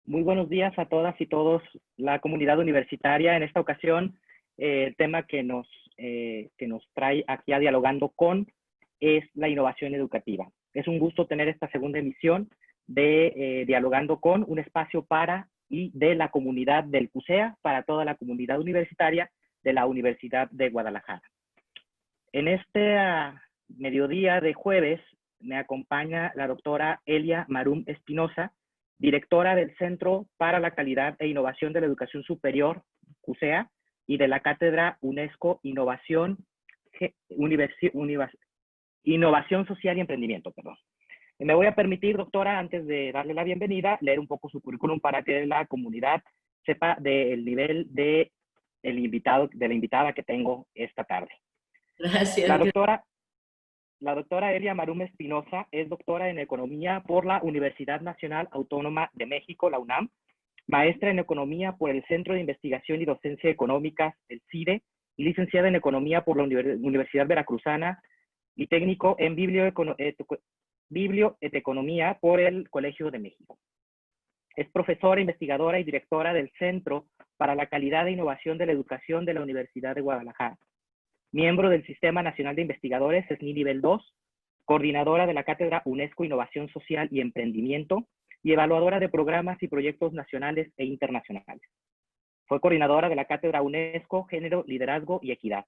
Muy buenos días a todas y todos, la comunidad universitaria. En esta ocasión, el tema que nos trae aquí a Dialogando con es la innovación educativa. Es un gusto tener esta segunda emisión de Dialogando con, un espacio para y de la comunidad del CUSEA, para toda la comunidad universitaria de la Universidad de Guadalajara. En este mediodía de jueves me acompaña la doctora Elia Marum Espinosa, directora del Centro para la Calidad e Innovación de la Educación Superior, CUSEA, y de la Cátedra UNESCO Innovación Social y Emprendimiento. Perdón. Me voy a permitir, doctora, antes de darle la bienvenida, leer un poco su currículum para que la comunidad sepa del nivel de la invitada que tengo esta tarde. Gracias. La doctora Elia Marum Espinosa es doctora en Economía por la Universidad Nacional Autónoma de México, la UNAM, maestra en Economía por el Centro de Investigación y Docencia Económicas, el CIDE, y licenciada en Economía por la Universidad Veracruzana, y técnico en Biblioeconomía por el Colegio de México. Es profesora, investigadora y directora del Centro para la Calidad e Innovación de la Educación de la Universidad de Guadalajara. Miembro del Sistema Nacional de Investigadores, SNI Nivel 2, coordinadora de la Cátedra UNESCO Innovación Social y Emprendimiento y evaluadora de programas y proyectos nacionales e internacionales. Fue coordinadora de la Cátedra UNESCO Género, Liderazgo y Equidad.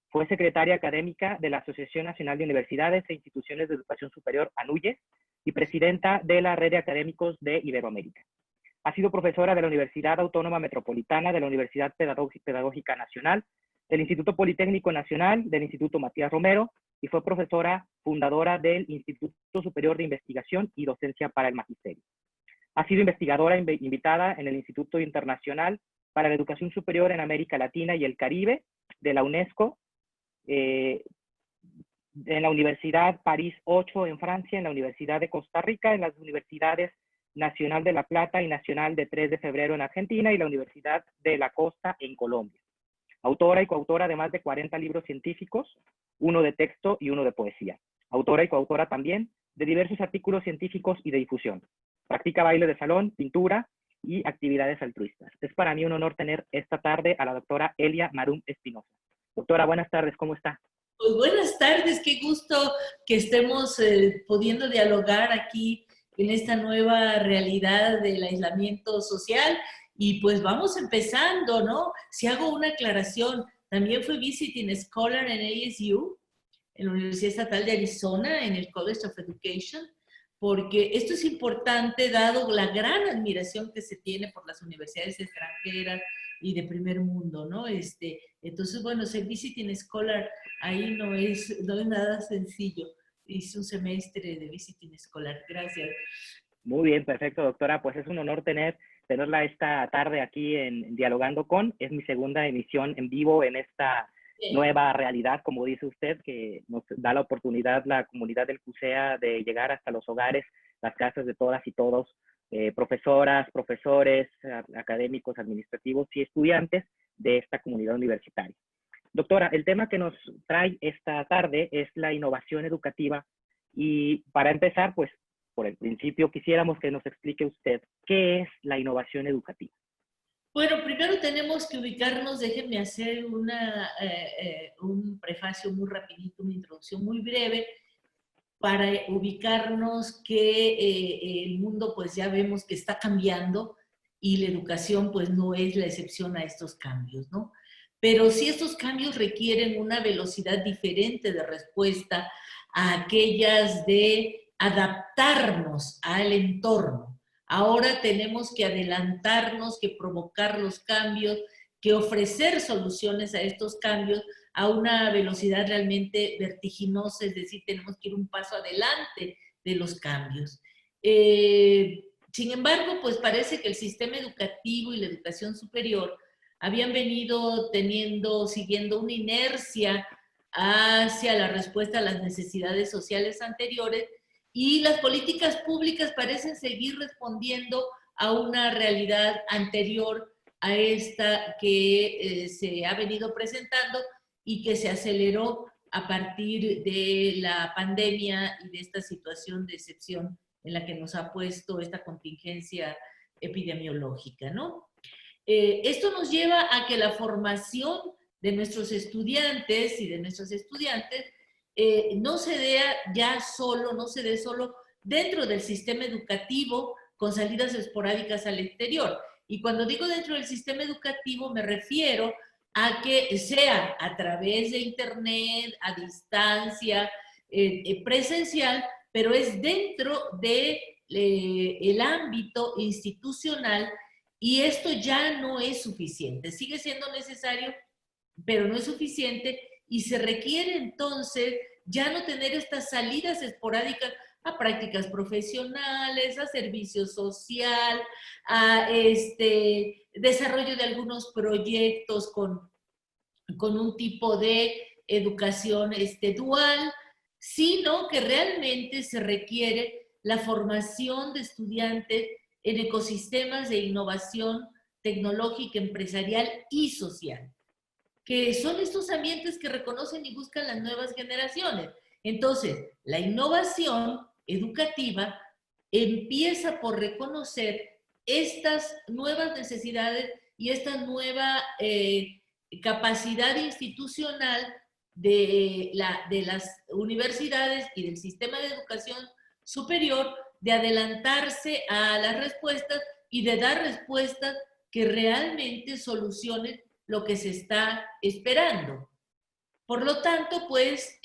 Fue secretaria académica de la Asociación Nacional de Universidades e Instituciones de Educación Superior, ANUYES, y presidenta de la Red de Académicos de Iberoamérica. Ha sido profesora de la Universidad Autónoma Metropolitana, de la Universidad Pedagógica Nacional, del Instituto Politécnico Nacional, del Instituto Matías Romero, y fue profesora fundadora del Instituto Superior de Investigación y Docencia para el Magisterio. Ha sido investigadora invitada en el Instituto Internacional para la Educación Superior en América Latina y el Caribe de la UNESCO, en la Universidad París 8 en Francia, en la Universidad de Costa Rica, en las Universidades Nacional de La Plata y Nacional de 3 de Febrero en Argentina y la Universidad de la Costa en Colombia. Autora y coautora de más de 40 libros científicos, uno de texto y uno de poesía. Autora y coautora también de diversos artículos científicos y de difusión. Practica baile de salón, pintura y actividades altruistas. Es para mí un honor tener esta tarde a la doctora Elia Marum Espinosa. Doctora, buenas tardes, ¿cómo está? Pues buenas tardes, qué gusto que estemos pudiendo dialogar aquí en esta nueva realidad del aislamiento social. Y pues vamos empezando, ¿no? Si hago una aclaración, también fui visiting scholar en ASU, en la Universidad Estatal de Arizona, en el College of Education, porque esto es importante dado la gran admiración que se tiene por las universidades extranjeras y de primer mundo, ¿no? Entonces, bueno, ser visiting scholar ahí no es nada sencillo. Hice un semestre de visiting scholar. Gracias. Muy bien, perfecto, doctora. Pues es un honor tenerla esta tarde aquí en Dialogando con. Es mi segunda emisión en vivo en esta nueva realidad, como dice usted, que nos da la oportunidad la comunidad del CUSEA de llegar hasta los hogares, las casas de todas y todos, profesoras, profesores, académicos, administrativos y estudiantes de esta comunidad universitaria. Doctora, el tema que nos trae esta tarde es la innovación educativa y para empezar, pues, por el principio, quisiéramos que nos explique usted qué es la innovación educativa. Bueno, primero tenemos que ubicarnos, déjenme hacer un prefacio muy rapidito, una introducción muy breve, para ubicarnos que el mundo pues ya vemos que está cambiando y la educación pues no es la excepción a estos cambios, ¿no? Pero sí estos cambios requieren una velocidad diferente de respuesta a aquellas de adaptarnos al entorno. Ahora tenemos que adelantarnos, que provocar los cambios, que ofrecer soluciones a estos cambios a una velocidad realmente vertiginosa, es decir, tenemos que ir un paso adelante de los cambios. Sin embargo, pues parece que el sistema educativo y la educación superior habían venido siguiendo una inercia hacia la respuesta a las necesidades sociales anteriores y las políticas públicas parecen seguir respondiendo a una realidad anterior a esta que se ha venido presentando y que se aceleró a partir de la pandemia y de esta situación de excepción en la que nos ha puesto esta contingencia epidemiológica, ¿no? Esto nos lleva a que la formación de nuestros estudiantes y de nuestras estudiantes no se dé ya solo, no se dé solo dentro del sistema educativo con salidas esporádicas al exterior. Y cuando digo dentro del sistema educativo me refiero a que sea a través de internet, a distancia, presencial, pero es dentro de el ámbito institucional, y esto ya no es suficiente. Sigue siendo necesario, pero no es suficiente, y se requiere entonces ya no tener estas salidas esporádicas a prácticas profesionales, a servicio social, a desarrollo de algunos proyectos con un tipo de educación dual, sino que realmente se requiere la formación de estudiantes en ecosistemas de innovación tecnológica, empresarial y social, que son estos ambientes que reconocen y buscan las nuevas generaciones. Entonces, la innovación educativa empieza por reconocer estas nuevas necesidades y esta nueva capacidad institucional de las universidades y del sistema de educación superior de adelantarse a las respuestas y de dar respuestas que realmente solucionen lo que se está esperando. Por lo tanto, pues,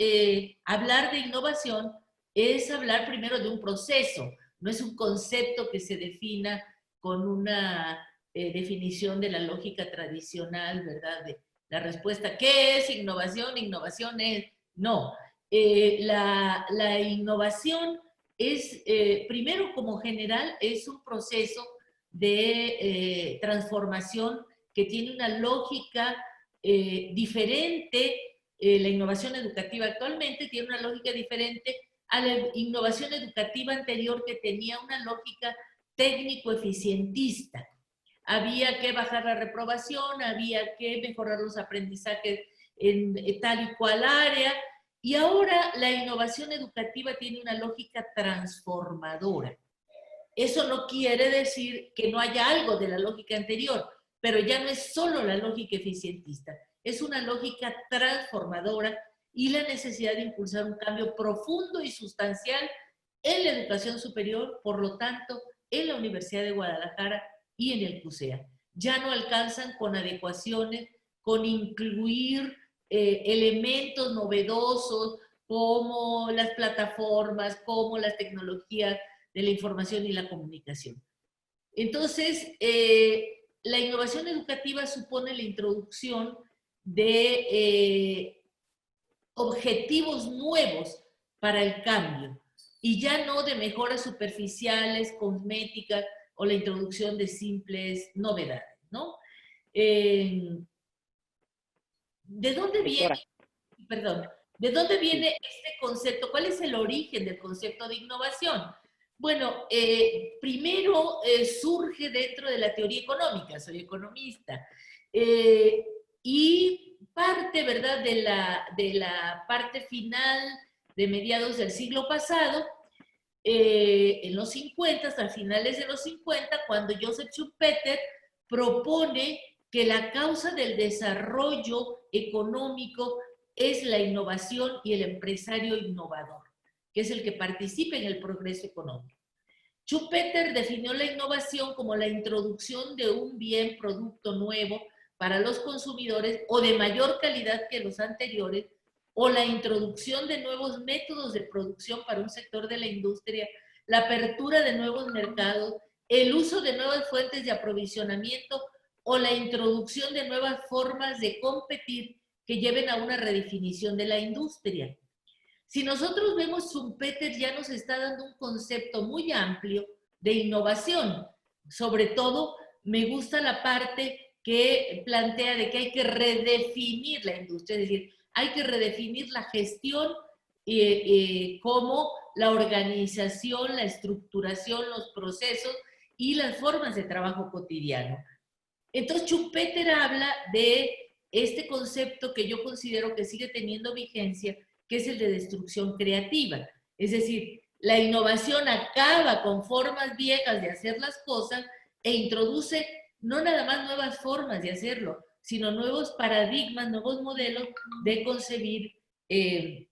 hablar de innovación es hablar primero de un proceso, no es un concepto que se defina con una definición de la lógica tradicional, ¿verdad? De la respuesta, ¿qué es innovación? Innovación es, no. La innovación es, primero como general, es un proceso de transformación que tiene una lógica diferente. La innovación educativa actualmente tiene una lógica diferente a la innovación educativa anterior, que tenía una lógica técnico-eficientista. Había que bajar la reprobación, había que mejorar los aprendizajes en tal y cual área, y ahora la innovación educativa tiene una lógica transformadora. Eso no quiere decir que no haya algo de la lógica anterior, pero ya no es solo la lógica eficientista, es una lógica transformadora y la necesidad de impulsar un cambio profundo y sustancial en la educación superior, por lo tanto, en la Universidad de Guadalajara y en el CUSEA. Ya no alcanzan con adecuaciones, con incluir elementos novedosos como las plataformas, como las tecnologías de la información y la comunicación. Entonces, la innovación educativa supone la introducción de objetivos nuevos para el cambio, y ya no de mejoras superficiales, cosméticas, o la introducción de simples novedades, ¿no? ¿De dónde viene, perdón, de dónde viene este concepto? ¿Cuál es el origen del concepto de innovación? Bueno, primero surge dentro de la teoría económica, soy economista, y parte, ¿verdad?, de la parte final de mediados del siglo pasado, en los 50, hasta finales de los 50, cuando Joseph Schumpeter propone que la causa del desarrollo económico es la innovación y el empresario innovador, que es el que participa en el progreso económico. Schumpeter definió la innovación como la introducción de un bien, producto nuevo para los consumidores o de mayor calidad que los anteriores, o la introducción de nuevos métodos de producción para un sector de la industria, la apertura de nuevos mercados, el uso de nuevas fuentes de aprovisionamiento o la introducción de nuevas formas de competir que lleven a una redefinición de la industria. Si nosotros vemos, Schumpeter ya nos está dando un concepto muy amplio de innovación. Sobre todo, me gusta la parte que plantea de que hay que redefinir la industria, es decir, hay que redefinir la gestión como la organización, la estructuración, los procesos y las formas de trabajo cotidiano. Entonces, Schumpeter habla de este concepto que yo considero que sigue teniendo vigencia, que es el de destrucción creativa. Es decir, la innovación acaba con formas viejas de hacer las cosas e introduce no nada más nuevas formas de hacerlo, sino nuevos paradigmas, nuevos modelos de concebir el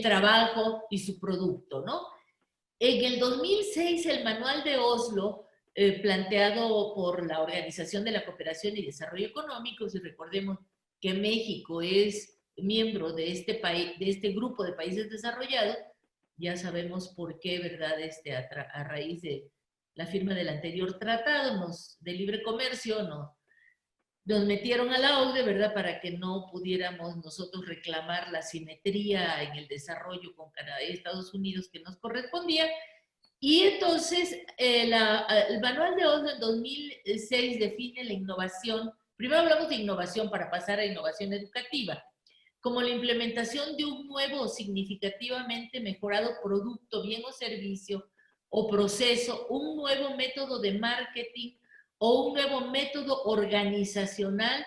trabajo y su producto, ¿no? En el 2006, el Manual de Oslo, planteado por la Organización de la Cooperación y Desarrollo Económico, si recordemos que México es miembro de este país, de este grupo de países desarrollados, ya sabemos por qué, ¿verdad? A raíz de la firma del anterior tratado de libre comercio, nos metieron a la OCDE, ¿verdad? Para que no pudiéramos nosotros reclamar la simetría en el desarrollo con Canadá y Estados Unidos que nos correspondía. Y entonces el Manual de Oslo en 2006 define la innovación. Primero hablamos de innovación para pasar a innovación educativa, como la implementación de un nuevo o significativamente mejorado producto, bien o servicio o proceso, un nuevo método de marketing o un nuevo método organizacional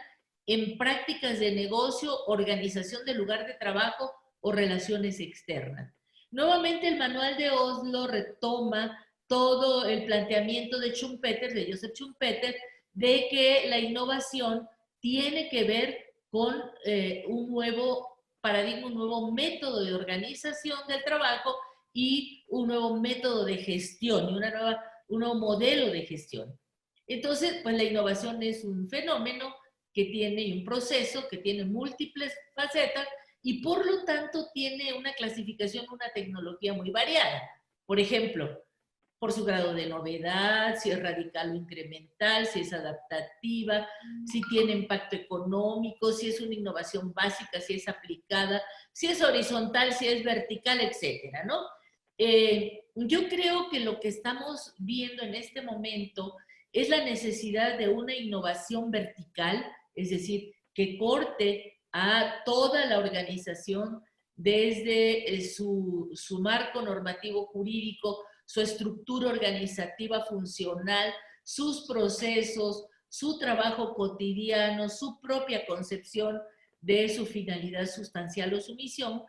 en prácticas de negocio, organización del lugar de trabajo o relaciones externas. Nuevamente el Manual de Oslo retoma todo el planteamiento de Schumpeter, de Joseph Schumpeter, de que la innovación tiene que ver con un nuevo paradigma, un nuevo método de organización del trabajo y un nuevo método de gestión y un nuevo modelo de gestión. Entonces, pues la innovación es un fenómeno que tiene un proceso, que tiene múltiples facetas y por lo tanto tiene una clasificación, una tecnología muy variada. Por ejemplo, por su grado de novedad, si es radical o incremental, si es adaptativa, si tiene impacto económico, si es una innovación básica, si es aplicada, si es horizontal, si es vertical, etcétera, ¿no? Yo creo que lo que estamos viendo en este momento es la necesidad de una innovación vertical, es decir, que corte a toda la organización desde su marco normativo jurídico, su estructura organizativa funcional, sus procesos, su trabajo cotidiano, su propia concepción de su finalidad sustancial o su misión,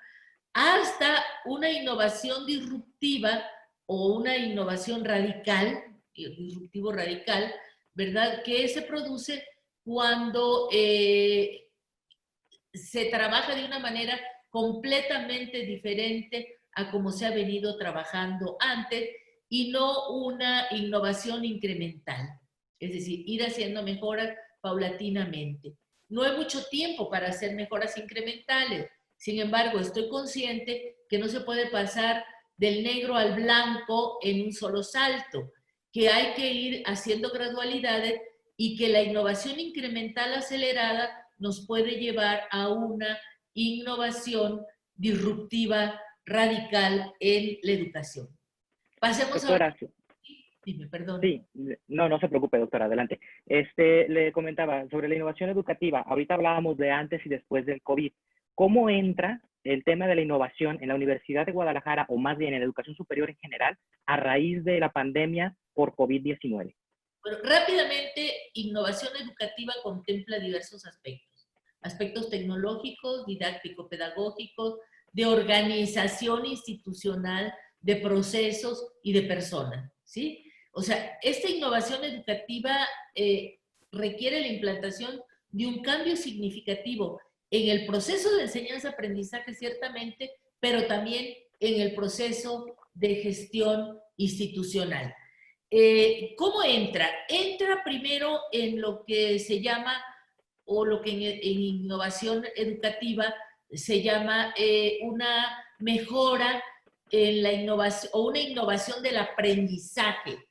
hasta una innovación disruptiva o una innovación radical, disruptivo radical, ¿verdad? Que se produce cuando se trabaja de una manera completamente diferente a como se ha venido trabajando antes y no una innovación incremental. Es decir, ir haciendo mejoras paulatinamente. No hay mucho tiempo para hacer mejoras incrementales. Sin embargo, estoy consciente que no se puede pasar del negro al blanco en un solo salto, que hay que ir haciendo gradualidades y que la innovación incremental acelerada nos puede llevar a una innovación disruptiva radical en la educación. Pasemos ahora. Doctora, Dime, perdón. sí, no se preocupe, doctora, adelante. Le comentaba sobre la innovación educativa. Ahorita hablábamos de antes y después del COVID. ¿Cómo entra el tema de la innovación en la Universidad de Guadalajara, o más bien en la educación superior en general, a raíz de la pandemia por COVID-19? Bueno, rápidamente, innovación educativa contempla diversos aspectos. Aspectos tecnológicos, didáctico-pedagógicos, de organización institucional, de procesos y de personas, ¿sí? O sea, esta innovación educativa requiere la implantación de un cambio significativo en el proceso de enseñanza-aprendizaje, ciertamente, pero también en el proceso de gestión institucional. ¿Cómo entra? Entra primero en lo que se llama, o lo que en innovación educativa se llama una mejora en la innovación, o una innovación del aprendizaje.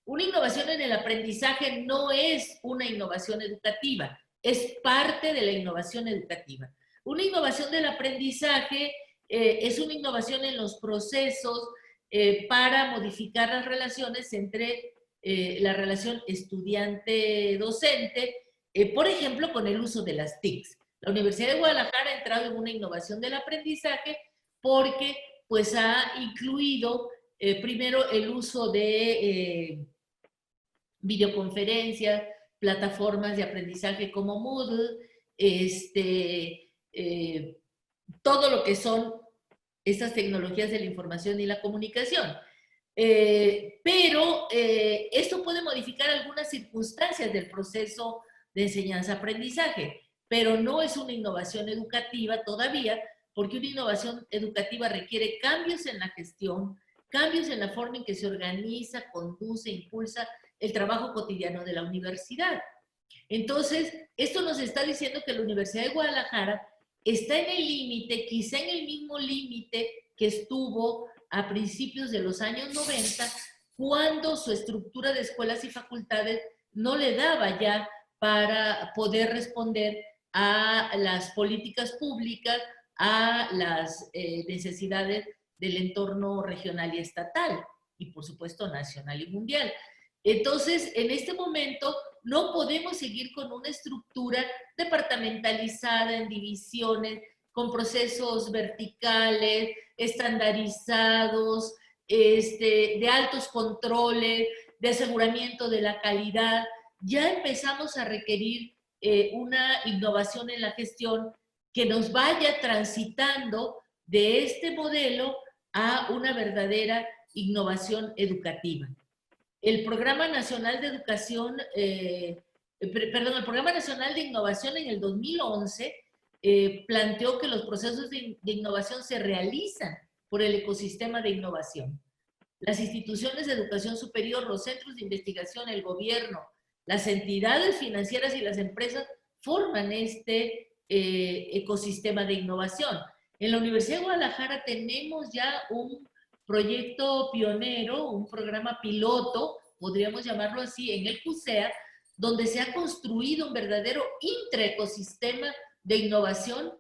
Una innovación en el aprendizaje no es una innovación educativa, es parte de la innovación educativa. Una innovación del aprendizaje es una innovación en los procesos para modificar las relaciones entre la relación estudiante-docente, por ejemplo, con el uso de las TICs. La Universidad de Guadalajara ha entrado en una innovación del aprendizaje porque pues ha incluido primero el uso de videoconferencias, plataformas de aprendizaje como Moodle, todo lo que son estas tecnologías de la información y la comunicación. pero esto puede modificar algunas circunstancias del proceso de enseñanza-aprendizaje, pero no es una innovación educativa todavía, porque una innovación educativa requiere cambios en la gestión, cambios en la forma en que se organiza, conduce, impulsa el trabajo cotidiano de la universidad. Entonces, esto nos está diciendo que la Universidad de Guadalajara está en el límite, quizá en el mismo límite que estuvo a principios de los años 90, cuando su estructura de escuelas y facultades no le daba ya para poder responder a las políticas públicas, a las necesidades del entorno regional y estatal, y por supuesto nacional y mundial. Entonces, en este momento no podemos seguir con una estructura departamentalizada en divisiones, con procesos verticales, estandarizados, de altos controles, de aseguramiento de la calidad. Ya empezamos a requerir una innovación en la gestión que nos vaya transitando de este modelo a una verdadera innovación educativa. El Programa Nacional de Educación, el Programa Nacional de Innovación en el 2011 planteó que los procesos de innovación se realizan por el ecosistema de innovación. Las instituciones de educación superior, los centros de investigación, el gobierno, las entidades financieras y las empresas forman este ecosistema de innovación. En la Universidad de Guadalajara tenemos ya un proyecto pionero, un programa piloto, podríamos llamarlo así, en el CUSEA, donde se ha construido un verdadero intraecosistema de innovación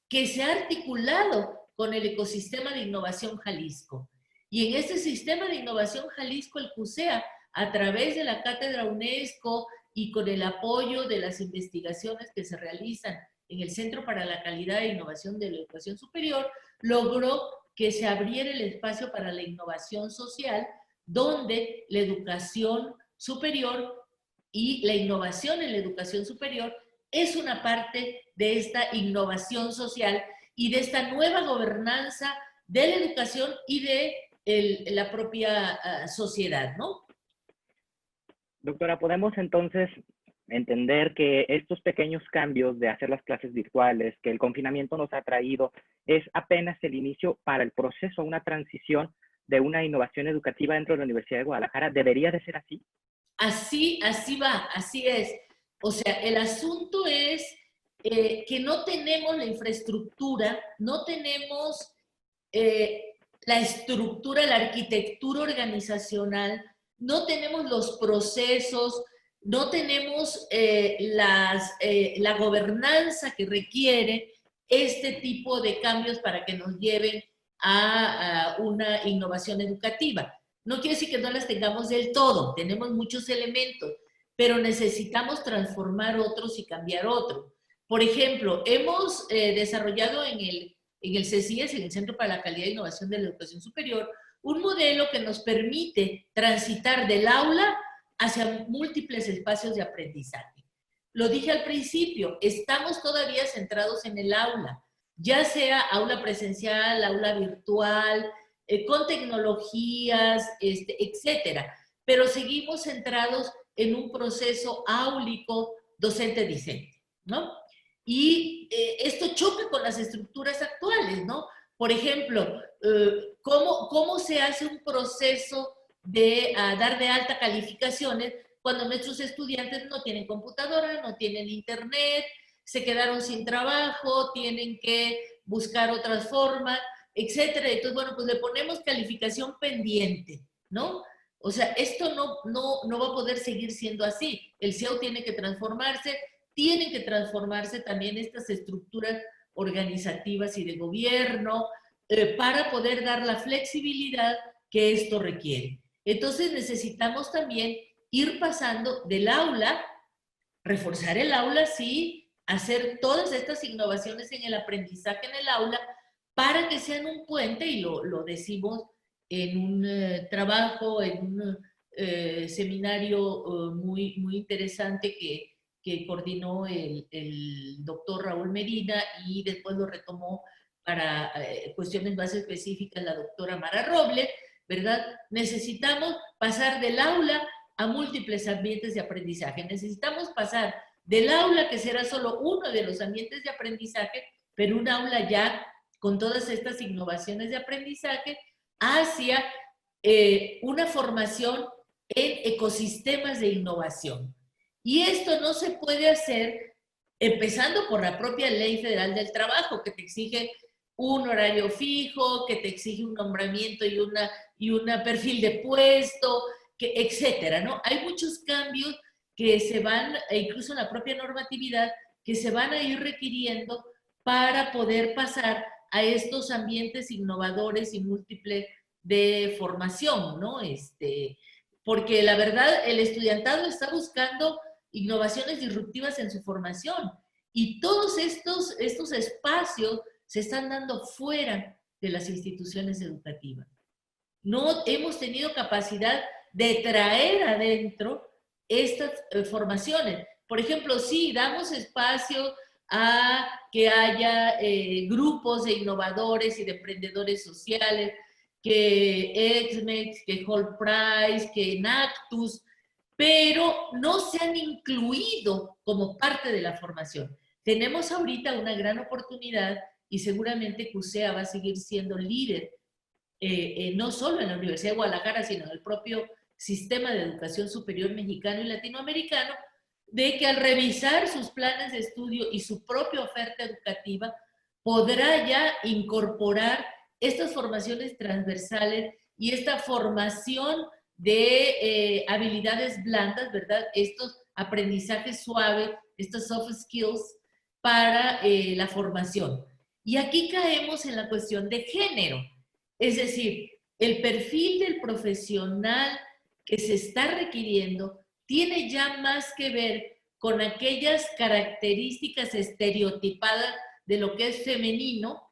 que se ha articulado con el ecosistema de innovación Jalisco. Y en este sistema de innovación Jalisco, el CUSEA, a través de la Cátedra UNESCO y con el apoyo de las investigaciones que se realizan en el Centro para la Calidad e Innovación de la Educación Superior, logró que se abriera el espacio para la innovación social, donde la educación superior y la innovación en la educación superior es una parte de esta innovación social y de esta nueva gobernanza de la educación y de la propia sociedad, ¿no? Doctora, ¿podemos entonces entender que estos pequeños cambios de hacer las clases virtuales, que el confinamiento nos ha traído, es apenas el inicio para el proceso, una transición de una innovación educativa dentro de la Universidad de Guadalajara? ¿Debería de ser así? Así va, así es. O sea, el asunto es que no tenemos la infraestructura, no tenemos la estructura, la arquitectura organizacional, no tenemos los procesos, no tenemos la gobernanza que requiere este tipo de cambios para que nos lleven a una innovación educativa. No quiere decir que no las tengamos del todo, tenemos muchos elementos, pero necesitamos transformar otros y cambiar otros. Por ejemplo, hemos desarrollado en el CECIES, en el Centro para la Calidad e Innovación de la Educación Superior, un modelo que nos permite transitar del aula hacia múltiples espacios de aprendizaje. Lo dije al principio, estamos todavía centrados en el aula, ya sea aula presencial, aula virtual, con tecnologías, etcétera, pero seguimos centrados en un proceso áulico docente-discente, ¿no? Y esto choca con las estructuras actuales, ¿no? Por ejemplo, ¿cómo se hace un proceso de dar de alta calificaciones cuando nuestros estudiantes no tienen computadora, no tienen internet, se quedaron sin trabajo, tienen que buscar otras formas, etcétera? Entonces, bueno, pues le ponemos calificación pendiente, ¿no? O sea, esto no va a poder seguir siendo así. El CIEU tiene que transformarse, tienen que transformarse también estas estructuras organizativas y de gobierno para poder dar la flexibilidad que esto requiere. Entonces necesitamos también ir pasando del aula, reforzar el aula, sí, hacer todas estas innovaciones en el aprendizaje en el aula para que sean un puente, y lo decimos en un trabajo, en un seminario muy interesante que coordinó el doctor Raúl Medina y después lo retomó para cuestiones más específicas la doctora Mara Robles, ¿verdad? Necesitamos pasar del aula a múltiples ambientes de aprendizaje. Necesitamos pasar del aula, que será solo uno de los ambientes de aprendizaje, pero un aula ya con todas estas innovaciones de aprendizaje, hacia una formación en ecosistemas de innovación. Y esto no se puede hacer empezando por la propia Ley Federal del Trabajo, que te exige un horario fijo, que te exige un nombramiento y una perfil de puesto, etcétera, ¿no? Hay muchos cambios que se van, e incluso en la propia normatividad, que se van a ir requiriendo para poder pasar a estos ambientes innovadores y múltiples de formación, ¿no? Porque la verdad, el estudiantado está buscando innovaciones disruptivas en su formación y todos estos espacios se están dando fuera de las instituciones educativas. No hemos tenido capacidad de traer adentro estas formaciones. Por ejemplo, sí, damos espacio a que haya grupos de innovadores y de emprendedores sociales, que ExMex, que Hall Price, que Enactus, pero no se han incluido como parte de la formación. Tenemos ahorita una gran oportunidad y seguramente CUSEA va a seguir siendo líder, no solo en la Universidad de Guadalajara, sino en el propio sistema de educación superior mexicano y latinoamericano, de que al revisar sus planes de estudio y su propia oferta educativa, podrá ya incorporar estas formaciones transversales y esta formación de habilidades blandas, ¿verdad? Estos aprendizajes suaves, estos soft skills para la formación. Y aquí caemos en la cuestión de género, es decir, el perfil del profesional que se está requiriendo tiene ya más que ver con aquellas características estereotipadas de lo que es femenino,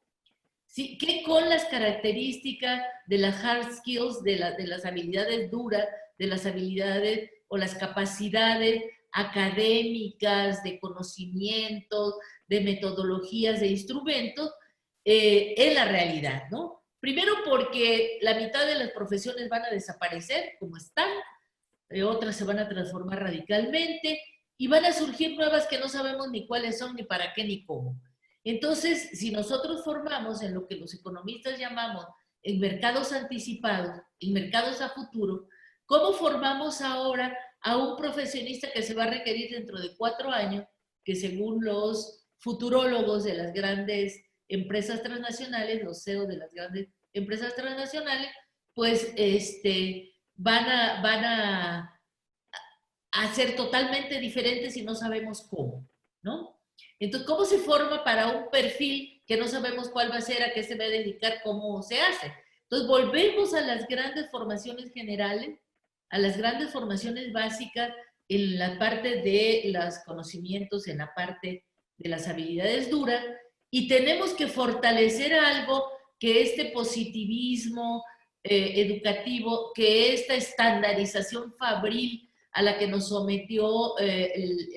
¿sí? Que con las características de las hard skills, de las habilidades duras, de las habilidades o las capacidades académicas, de conocimientos, de metodologías, de instrumentos, en la realidad, ¿no? Primero porque la mitad de las profesiones van a desaparecer como están, otras se van a transformar radicalmente y van a surgir nuevas que no sabemos ni cuáles son, ni para qué, ni cómo. Entonces, si nosotros formamos en lo que los economistas llamamos en mercados anticipados, en mercados a futuro, ¿cómo formamos ahora a un profesionista que se va a requerir dentro de 4 años, que según los futurólogos de las grandes empresas transnacionales, los CEO de las grandes empresas transnacionales, pues van a ser totalmente diferentes y no sabemos cómo, ¿no? Entonces, ¿cómo se forma para un perfil que no sabemos cuál va a ser, a qué se va a dedicar, cómo se hace? Entonces, volvemos a las grandes formaciones generales, a las grandes formaciones básicas en la parte de los conocimientos, en la parte de las habilidades duras, y tenemos que fortalecer algo que este positivismo educativo, que esta estandarización fabril a la que nos sometió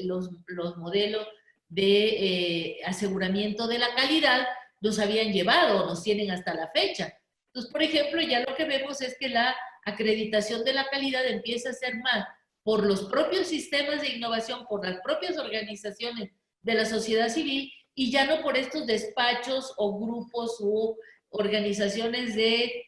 los modelos de aseguramiento de la calidad, nos habían llevado, nos tienen hasta la fecha. Entonces, por ejemplo, ya lo que vemos es que la acreditación de la calidad empieza a ser más por los propios sistemas de innovación, por las propias organizaciones de la sociedad civil y ya no por estos despachos o grupos u organizaciones de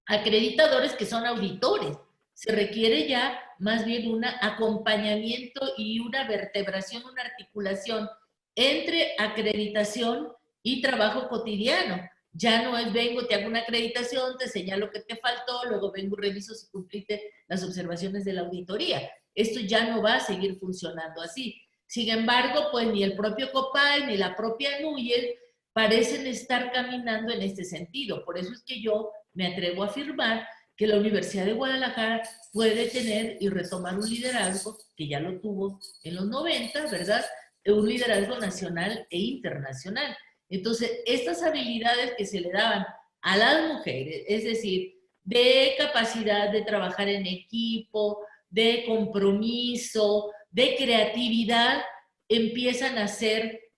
acreditadores que son auditores. Se requiere ya más bien un acompañamiento y una vertebración, una articulación entre acreditación y trabajo cotidiano. Ya no es vengo, te hago una acreditación, te señalo que te faltó, luego vengo, reviso si cumpliste las observaciones de la auditoría. Esto ya no va a seguir funcionando así. Sin embargo, pues ni el propio COPAI ni la propia NUYES parecen estar caminando en este sentido. Por eso es que yo me atrevo a afirmar que la Universidad de Guadalajara puede tener y retomar un liderazgo, que ya lo tuvo en los 90, ¿verdad? Un liderazgo nacional e internacional. Entonces, estas habilidades que se le daban a las mujeres, es decir, de capacidad de trabajar en equipo, de compromiso, de creatividad, empiezan a ser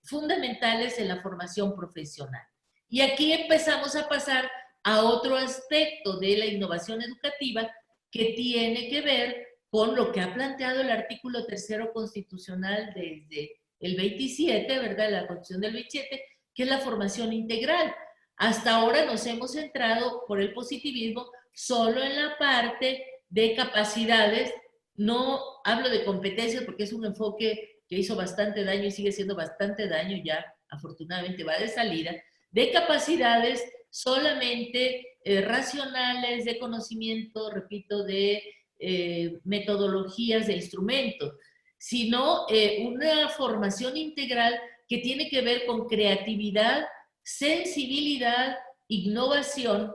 fundamentales en la formación profesional. Y aquí empezamos a pasar a otro aspecto de la innovación educativa que tiene que ver con lo que ha planteado el artículo 3º constitucional desde el 27, ¿verdad? La Constitución del 27, que es la formación integral. Hasta ahora nos hemos centrado por el positivismo solo en la parte de capacidades. No hablo de competencias porque es un enfoque que hizo bastante daño y sigue haciendo bastante daño, ya afortunadamente va de salida, de capacidades solamente racionales, de conocimiento, repito, de metodologías, de instrumentos, sino una formación integral que tiene que ver con creatividad, sensibilidad, innovación,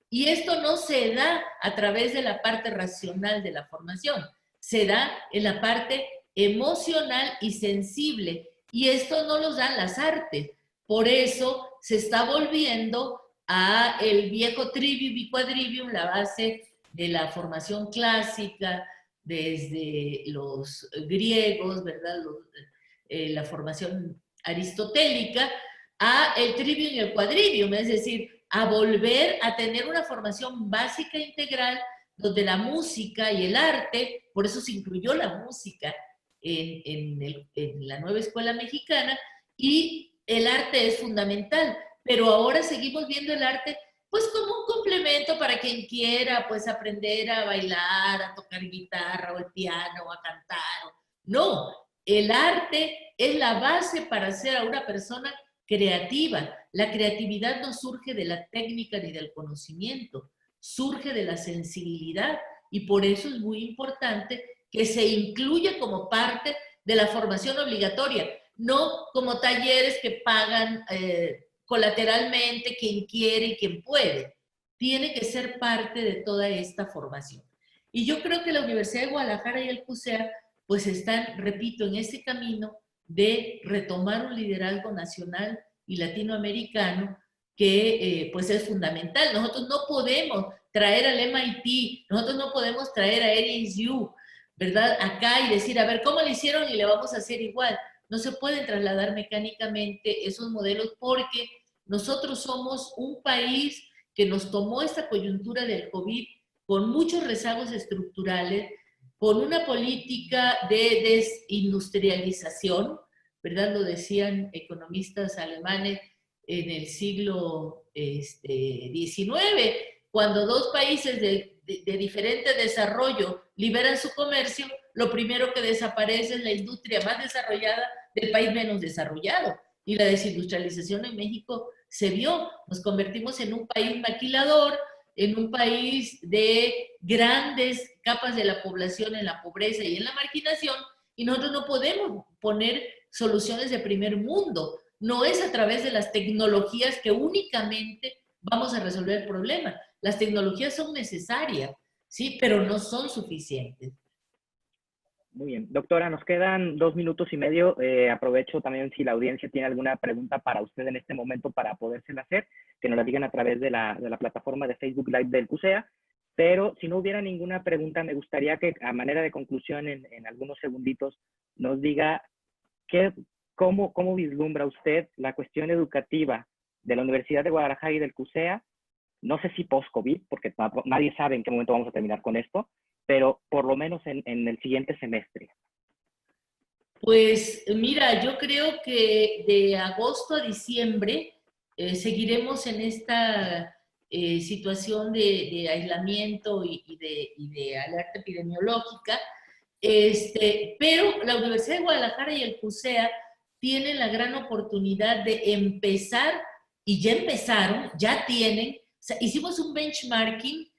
y esto no se da a través de la parte racional de la formación, se da en la parte emocional y sensible, y esto no los dan las artes. Por eso se está volviendo a el viejo trivium y quadrivium, la base de la formación clásica desde los griegos, ¿verdad? La formación aristotélica, a el trivium y el quadrivium, es decir, a volver a tener una formación básica e integral donde la música y el arte, por eso se incluyó la música en la nueva escuela mexicana, y el arte es fundamental, pero ahora seguimos viendo el arte pues como un complemento para quien quiera pues aprender a bailar, a tocar guitarra o el piano o a cantar. No, el arte es la base para hacer a una persona creativa. La creatividad no surge de la técnica ni del conocimiento, surge de la sensibilidad, y por eso es muy importante que se incluya como parte de la formación obligatoria, no como talleres que pagan colateralmente quien quiere y quien puede. Tiene que ser parte de toda esta formación. Y yo creo que la Universidad de Guadalajara y el CUSEA pues están, repito, en ese camino de retomar un liderazgo nacional y latinoamericano que pues es fundamental. Nosotros no podemos traer al MIT, nosotros no podemos traer a ASU, ¿verdad? Acá y decir, a ver, ¿cómo le hicieron y le vamos a hacer igual? No se pueden trasladar mecánicamente esos modelos porque nosotros somos un país que nos tomó esta coyuntura del COVID con muchos rezagos estructurales, con una política de desindustrialización, ¿verdad? Lo decían economistas alemanes en el siglo XIX, cuando dos países de diferente desarrollo liberan su comercio, lo primero que desaparece es la industria más desarrollada del país menos desarrollado. Y la desindustrialización en México se vio. Nos convertimos en un país maquilador, en un país de grandes capas de la población en la pobreza y en la marginación, y nosotros no podemos poner soluciones de primer mundo. No es a través de las tecnologías que únicamente vamos a resolver el problema. Las tecnologías son necesarias, sí, pero no son suficientes. Muy bien. Doctora, nos quedan 2 minutos y medio. Aprovecho también si la audiencia tiene alguna pregunta para usted en este momento para podérsela hacer, que nos la digan a través de la plataforma de Facebook Live del CUSEA. Pero si no hubiera ninguna pregunta, me gustaría que a manera de conclusión en algunos segunditos nos diga cómo vislumbra usted la cuestión educativa de la Universidad de Guadalajara y del CUSEA. No sé si post-COVID, porque nadie sabe en qué momento vamos a terminar con esto, pero por lo menos en el siguiente semestre. Pues mira, yo creo que de agosto a diciembre seguiremos en esta situación de aislamiento y de alerta epidemiológica, pero la Universidad de Guadalajara y el CUSEA tienen la gran oportunidad de empezar, y ya empezaron, ya tienen, o sea, hicimos un benchmarking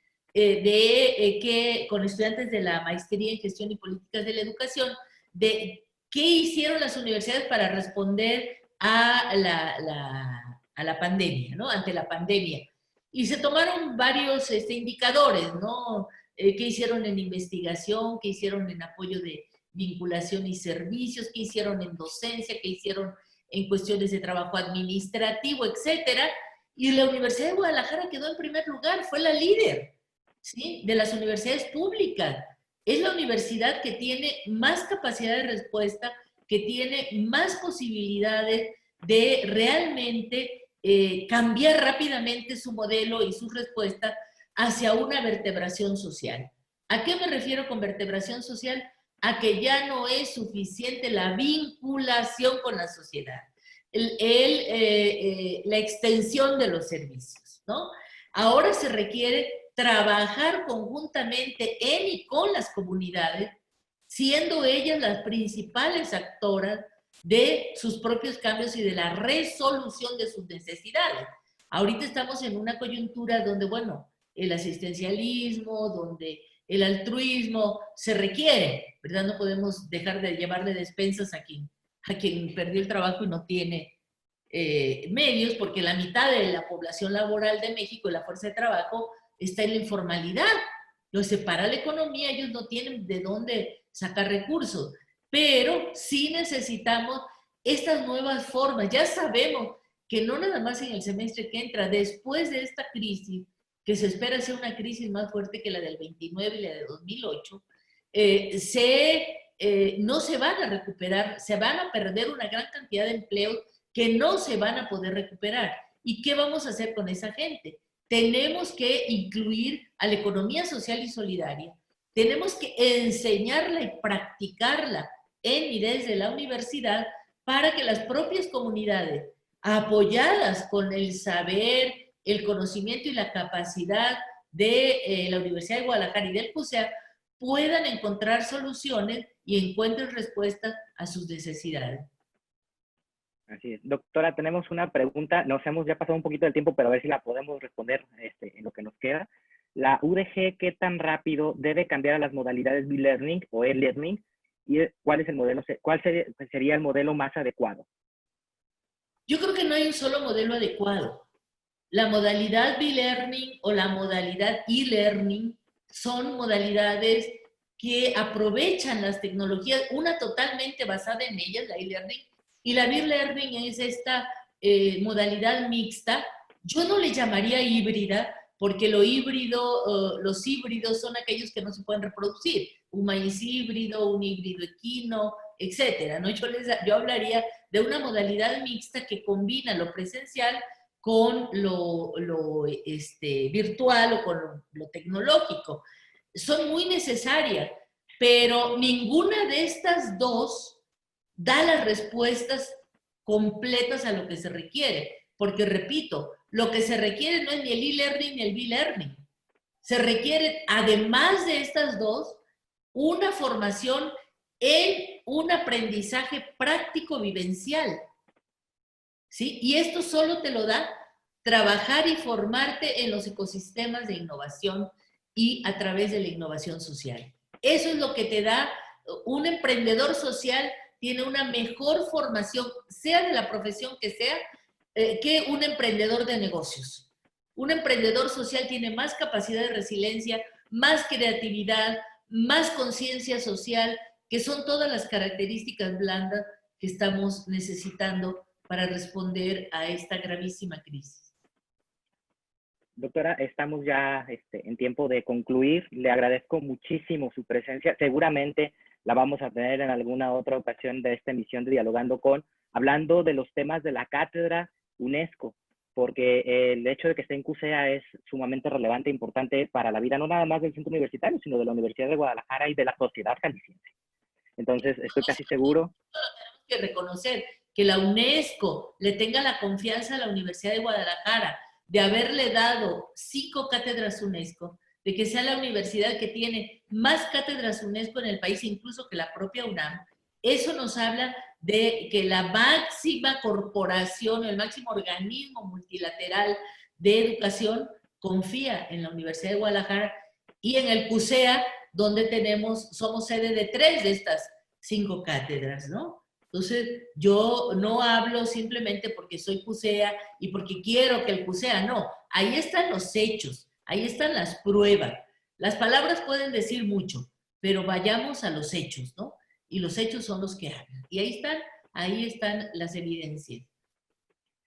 con estudiantes de la maestría en gestión y políticas de la educación, de qué hicieron las universidades para responder a la pandemia, ¿no? Ante la pandemia. Y se tomaron varios indicadores, ¿no? ¿Qué hicieron en investigación? ¿Qué hicieron en apoyo de vinculación y servicios? ¿Qué hicieron en docencia? ¿Qué hicieron en cuestiones de trabajo administrativo, etcétera? Y la Universidad de Guadalajara quedó en primer lugar, fue la líder, ¿sí?, de las universidades públicas. Es la universidad que tiene más capacidad de respuesta, que tiene más posibilidades de realmente cambiar rápidamente su modelo y sus respuestas hacia una vertebración social. ¿A qué me refiero con vertebración social? A que ya no es suficiente la vinculación con la sociedad, la extensión de los servicios, ¿no? Ahora se requiere trabajar conjuntamente en y con las comunidades, siendo ellas las principales actoras de sus propios cambios y de la resolución de sus necesidades. Ahorita estamos en una coyuntura donde, bueno, el asistencialismo, donde el altruismo se requiere, ¿verdad? No podemos dejar de llevarle despensas a quien perdió el trabajo y no tiene medios, porque la mitad de la población laboral de México y la fuerza de trabajo está en la informalidad. Los separa la economía, ellos no tienen de dónde sacar recursos, pero sí necesitamos estas nuevas formas. Ya sabemos que no nada más en el semestre que entra, después de esta crisis, que se espera sea una crisis más fuerte que la del 29 y la de 2008, no se van a recuperar, se van a perder una gran cantidad de empleos que no se van a poder recuperar. ¿Y qué vamos a hacer con esa gente? Tenemos que incluir a la economía social y solidaria, tenemos que enseñarla y practicarla en y desde la universidad para que las propias comunidades, apoyadas con el saber, el conocimiento y la capacidad de la Universidad de Guadalajara y del CUSEA, puedan encontrar soluciones y encuentren respuestas a sus necesidades. Así es. Doctora, tenemos una pregunta, nos hemos ya pasado un poquito del tiempo, pero a ver si la podemos responder en lo que nos queda. La UDG, ¿qué tan rápido debe cambiar a las modalidades B-Learning o E-Learning? ¿Y cuál es el modelo, cuál sería el modelo más adecuado? Yo creo que no hay un solo modelo adecuado. La modalidad B-Learning o la modalidad E-Learning son modalidades que aprovechan las tecnologías, una totalmente basada en ellas, la E-Learning, y la B-Learning es esta modalidad mixta. Yo no le llamaría híbrida, porque los híbridos son aquellos que no se pueden reproducir. Un maíz híbrido, un híbrido equino, etcétera, ¿no? Yo hablaría de una modalidad mixta que combina lo presencial con lo virtual o con lo tecnológico. Son muy necesarias, pero ninguna de estas dos da las respuestas completas a lo que se requiere. Porque, repito, lo que se requiere no es ni el e-learning ni el B-learning. Se requiere, además de estas dos, una formación en un aprendizaje práctico vivencial. ¿Sí? Y esto solo te lo da trabajar y formarte en los ecosistemas de innovación y a través de la innovación social. Eso es lo que te da un emprendedor social, tiene una mejor formación, sea de la profesión que sea, que un emprendedor de negocios. Un emprendedor social tiene más capacidad de resiliencia, más creatividad, más conciencia social, que son todas las características blandas que estamos necesitando para responder a esta gravísima crisis. Doctora, estamos ya en tiempo de concluir. Le agradezco muchísimo su presencia. Seguramente la vamos a tener en alguna otra ocasión de esta emisión de Dialogando con, hablando de los temas de la cátedra UNESCO, porque el hecho de que esté en CUSEA es sumamente relevante e importante para la vida, no nada más del centro universitario, sino de la Universidad de Guadalajara y de la sociedad jalisciense. Entonces, estoy casi seguro. Tenemos que reconocer que la UNESCO le tenga la confianza a la Universidad de Guadalajara de haberle dado 5 cátedras UNESCO, de que sea la universidad que tiene más cátedras UNESCO en el país, incluso que la propia UNAM. Eso nos habla de que la máxima corporación, el máximo organismo multilateral de educación confía en la Universidad de Guadalajara y en el CUSEA, donde somos sede de 3 de estas 5 cátedras, ¿no? Entonces, yo no hablo simplemente porque soy CUSEA y porque quiero que el CUSEA, no. Ahí están los hechos, ahí están las pruebas. Las palabras pueden decir mucho, pero vayamos a los hechos, ¿no? Y los hechos son los que hablan. Y ahí están las evidencias.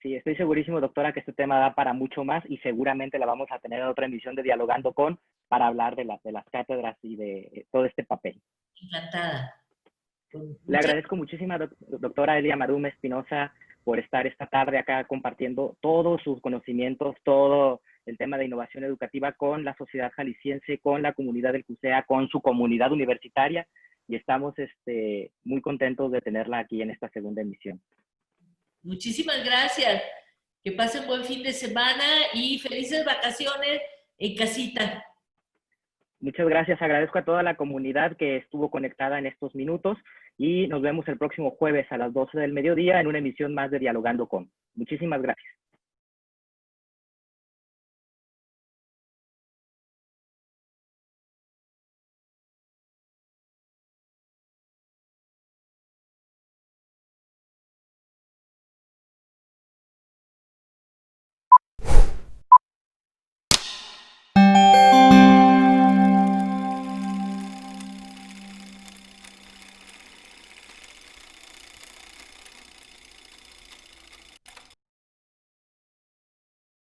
Sí, estoy segurísimo, doctora, que este tema da para mucho más y seguramente la vamos a tener en otra emisión de Dialogando con para hablar de las cátedras y de todo este papel. Encantada. Le agradezco muchísimo, doctora Elia Marume Espinosa, por estar esta tarde acá compartiendo todos sus conocimientos, todo el tema de innovación educativa con la sociedad jalisciense, con la comunidad del CUSEA, con su comunidad universitaria, y estamos muy contentos de tenerla aquí en esta segunda emisión. Muchísimas gracias. Que pasen buen fin de semana y felices vacaciones en casita. Muchas gracias. Agradezco a toda la comunidad que estuvo conectada en estos minutos y nos vemos el próximo jueves a las 12 del mediodía en una emisión más de Dialogando con. Muchísimas gracias.